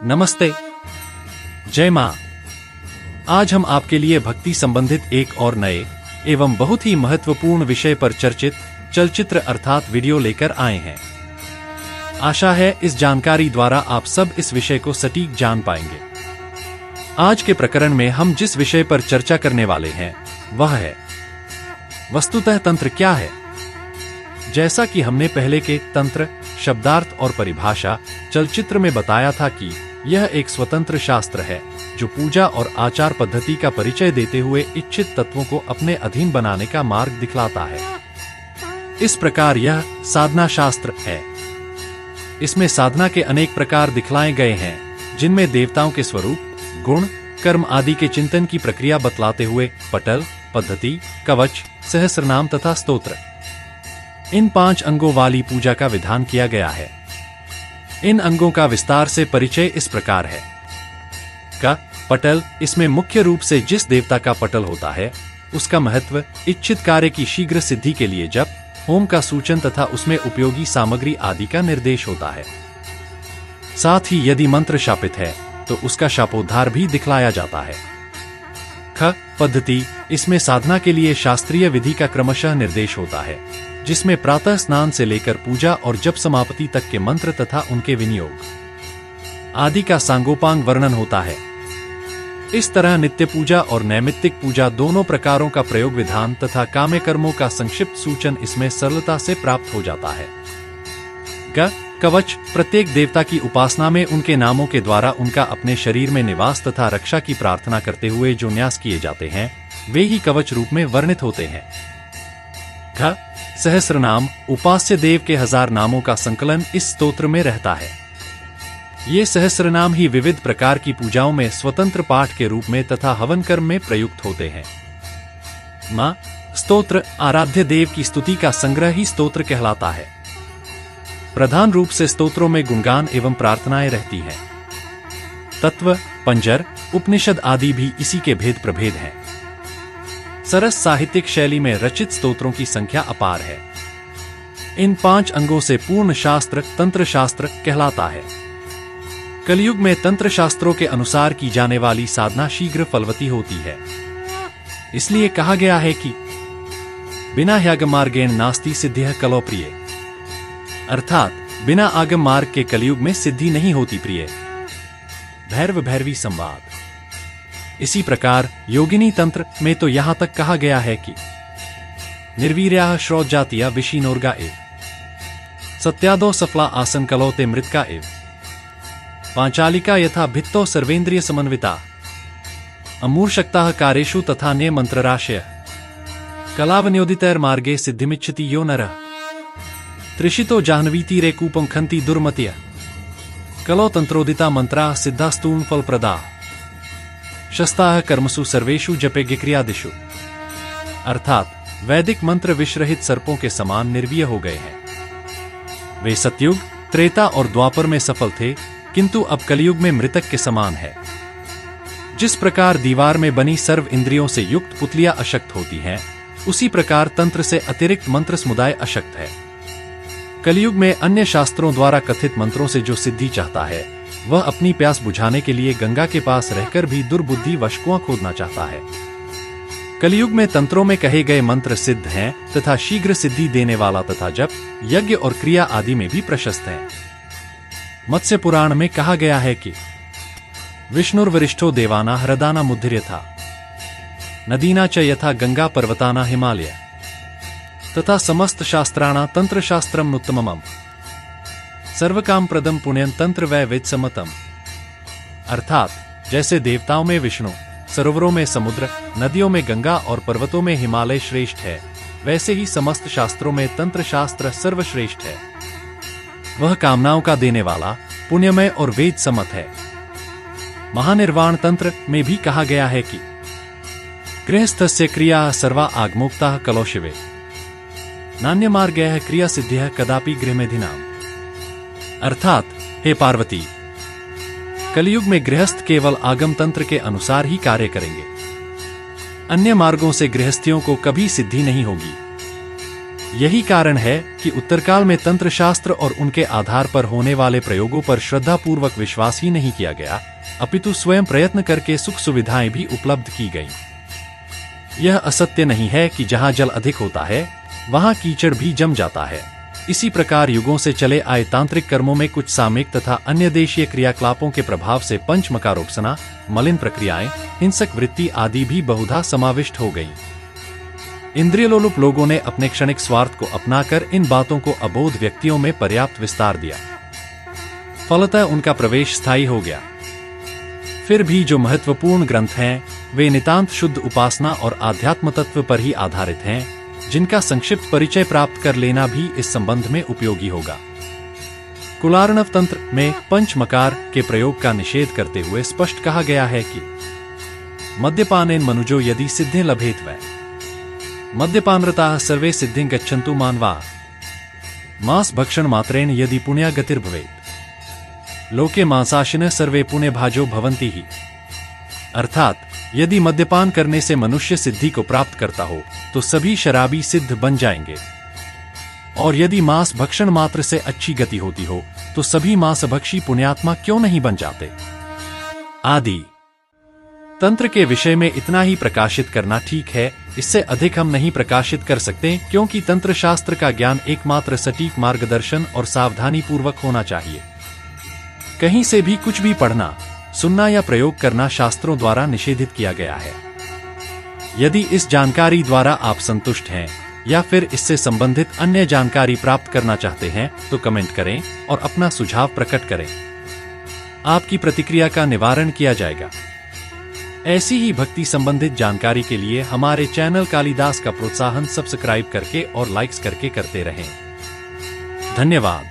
नमस्ते, जय मां। आज हम आपके लिए भक्ति संबंधित एक और नए एवं बहुत ही महत्वपूर्ण विषय पर चर्चित चलचित्र अर्थात वीडियो लेकर आए हैं। आशा है इस जानकारी द्वारा आप सब इस विषय को सटीक जान पाएंगे। आज के प्रकरण में हम जिस विषय पर चर्चा करने वाले हैं वह है वस्तुतः तंत्र क्या है। जैसा कि हमने पहले के तंत्र शब्दार्थ और परिभाषा चलचित्र में बताया था कि यह एक स्वतंत्र शास्त्र है जो पूजा और आचार पद्धति का परिचय देते हुए इच्छित तत्वों को अपने अधीन बनाने का मार्ग दिखलाता है। इस प्रकार यह साधना शास्त्र है। इसमें साधना के अनेक प्रकार दिखलाए गए हैं, जिनमें देवताओं के स्वरूप, गुण, कर्म आदि के चिंतन की प्रक्रिया बतलाते हुए पटल, पद्धति, कवच, सहस्रनाम तथा स्तोत्र, इन 5 अंगों वाली पूजा का विधान किया गया है। इन अंगों का विस्तार से परिचय इस प्रकार है। पटल, इसमें मुख्य रूप से जिस देवता का पटल होता है उसका महत्व, इच्छित कार्य की शीघ्र सिद्धि के लिए जप, होम का सूचन तथा उसमें उपयोगी सामग्री आदि का निर्देश होता है। साथ ही यदि मंत्र शापित है तो उसका शापोद्धार भी दिखलाया जाता है। पद्धति, इसमें साधना के लिए शास्त्रीय विधि का क्रमशः निर्देश होता है, जिसमें प्रातः स्नान से लेकर पूजा और जप समाप्ति तक के मंत्र तथा उनके विनियोग आदि का सांगोपांग वर्णन होता है। इस तरह नित्य पूजा और नैमित्तिक पूजा दोनों प्रकारों का प्रयोग विधान तथा काम्य कर्मों का संक्षिप्त सूचन इसमें सरलता से प्राप्त हो जाता है। कवच, प्रत्येक देवता की उपासना में उनके नामों के द्वारा उनका अपने शरीर में निवास तथा रक्षा की प्रार्थना करते हुए जो न्यास किए जाते हैं वे ही कवच रूप में वर्णित होते हैं। सहस्रनाम, उपास्य देव के 1000 नामों का संकलन इस स्तोत्र में रहता है। ये सहस्रनाम ही विविध प्रकार की पूजाओं में स्वतंत्र पाठ के रूप में तथा हवन कर्म में प्रयुक्त होते हैं। स्तोत्र, आराध्य देव की स्तुति का संग्रह ही स्तोत्र कहलाता है। प्रधान रूप से स्तोत्रों में गुणगान एवं प्रार्थनाएं रहती हैं। तत्व, पंजर, उपनिषद आदि भी इसी के भेद प्रभेद हैं। सरस साहित्यिक शैली में रचित स्तोत्रों की संख्या अपार है। इन 5 अंगों से पूर्ण शास्त्र तंत्र शास्त्र कहलाता है। कलयुग में तंत्र शास्त्रों के अनुसार की जाने वाली साधना शीघ्र फलवती होती है। इसलिए कहा गया है कि बिना ह्यागम मार्गेण नास्ति सिद्धिः कलौ प्रिय, अर्थात बिना आगम मार्ग के कलयुग में सिद्धि नहीं होती प्रिय। भैरव भैरवी संवाद। इसी प्रकार योगिनी तंत्र में तो यहां तक कहा गया है कि निर्वीर्याः श्रौतजातिया विशीनोर्गा एव, सत्यादो सफला आसन कलौ ते मृतका एव, पांचालिका यथा भित्तो सर्वेन्द्रिय समन्विता, अमूर्शक्ताः कार्येषु तथा ने मंत्रराशय, कलावन्योदितैर मार्गे सिद्धिमिच्छति यो नरः, त्रिषितो जाह्नवीतीरे कूपं खन्ति दुर्मतय, कलौ तंत्रोदिता मंत्राः सिद्धास्तून् फलप्रदाः, शस्ताः कर्मसु सर्वेषु जपेज्ञ क्रियादिषु, अर्थात वैदिक मंत्र विषरहित सर्पों के समान निर्वीय हो गए हैं। वे सतयुग, त्रेता और द्वापर में सफल थे, किंतु अब कलयुग में मृतक के समान है। जिस प्रकार दीवार में बनी सर्व इंद्रियों से युक्त पुतलियां अशक्त होती हैं, उसी प्रकार तंत्र से अतिरिक्त मंत्र समुदाय अशक्त है। कलयुग में अन्य शास्त्रों द्वारा कथित मंत्रों से जो सिद्धि चाहता है वह अपनी प्यास बुझाने के लिए गंगा के पास रहकर भी दुर्बुद्धि वश कुआं खोदना चाहता है। कलयुग में तंत्रों में कहे गए मंत्र सिद्ध हैं तथा शीघ्र सिद्धि देने वाला तथा जप, यज्ञ और क्रिया आदि में भी प्रशस्त हैं। मत्स्य पुराण में कहा गया है कि विष्णुर्वरिष्ठो देवाना ह्रदाना मुद्धिर्यथा, नदीना च यथा गंगा पर्वताना हिमालय, तथा समस्त शास्त्राणा तंत्र शास्त्रम उत्तमम, सर्वकाम प्रदम पुण्यं तंत्र वै वेद समतम, अर्थात जैसे देवताओं में विष्णु, सरोवरों में समुद्र, नदियों में गंगा और पर्वतों में हिमालय श्रेष्ठ है, वैसे ही समस्त शास्त्रों में तंत्र शास्त्र सर्वश्रेष्ठ है। वह कामनाओं का देने वाला, पुण्यमय और वेद सम्मत है। महानिर्वाण तंत्र में भी कहा गया है कि गृहस्थस्य क्रिया सर्वा आगमोक्ता कलौ शिवे, नान्य मार्गः क्रिया सिद्धिः कदापि गृहमेधिनाम, अर्थात हे पार्वती, कलयुग में गृहस्थ केवल आगम तंत्र के अनुसार ही कार्य करेंगे, अन्य मार्गों से गृहस्थियों को कभी सिद्धि नहीं होगी। यही कारण है कि उत्तरकाल में तंत्र शास्त्र और उनके आधार पर होने वाले प्रयोगों पर श्रद्धापूर्वक विश्वास ही नहीं किया गया, अपितु स्वयं प्रयत्न करके सुख सुविधाएं भी उपलब्ध की गईं। यह असत्य नहीं है कि जहां जल अधिक होता है वहां कीचड़ भी जम जाता है। इसी प्रकार युगों से चले आए तांत्रिक कर्मों में कुछ सामयिक तथा अन्य देशीय क्रियाकलापों के प्रभाव से पंचमकारोपासना, मलिन प्रक्रियाएं, हिंसक वृत्ति आदि भी बहुधा समाविष्ट हो गईं। इंद्रियलोलुप लोगों ने अपने क्षणिक स्वार्थ को अपनाकर इन बातों को अबोध व्यक्तियों में पर्याप्त विस्तार दिया, फलतः उनका प्रवेश स्थायी हो गया। फिर भी जो महत्वपूर्ण ग्रंथ हैं, वे नितांत शुद्ध उपासना और आध्यात्म तत्व पर ही आधारित हैं, जिनका संक्षिप्त परिचय प्राप्त कर लेना भी इस संबंध में उपयोगी होगा। कुलार्णव तंत्र में पंचमकार के प्रयोग का निषेध करते हुए स्पष्ट कहा गया है कि मद्यपानेन मनुजो यदि सिद्धि लभेत वै मद्यपानरताः सर्वे सिद्धिं गच्छन्तु मानवाः मांस भक्षण मात्रेण यदि पुण्या गतिर्भवेत् लोके मांसाशिनः सर्वे पुण्य भाजो भवन्ति ही। अर्थात यदि मद्यपान करने से मनुष्य सिद्धि को प्राप्त करता हो तो सभी शराबी सिद्ध बन जाएंगे, और यदि मांस भक्षण मात्र से अच्छी गति होती हो तो सभी मांसभक्षी पुण्यात्मा क्यों नहीं बन जाते आदि। तंत्र के विषय में इतना ही प्रकाशित करना ठीक है, इससे अधिक हम नहीं प्रकाशित कर सकते, क्योंकि तंत्र शास्त्र का ज्ञान एकमात्र सटीक मार्गदर्शन और सावधानी पूर्वक होना चाहिए। कहीं से भी कुछ भी पढ़ना, सुनना या प्रयोग करना शास्त्रों द्वारा निषेधित किया गया है। यदि इस जानकारी द्वारा आप संतुष्ट हैं या फिर इससे संबंधित अन्य जानकारी प्राप्त करना चाहते हैं तो कमेंट करें और अपना सुझाव प्रकट करें। आपकी प्रतिक्रिया का निवारण किया जाएगा। ऐसी ही भक्ति संबंधित जानकारी के लिए हमारे चैनल कालिदास का प्रोत्साहन सब्सक्राइब करके और लाइक्स करके करते रहें। धन्यवाद।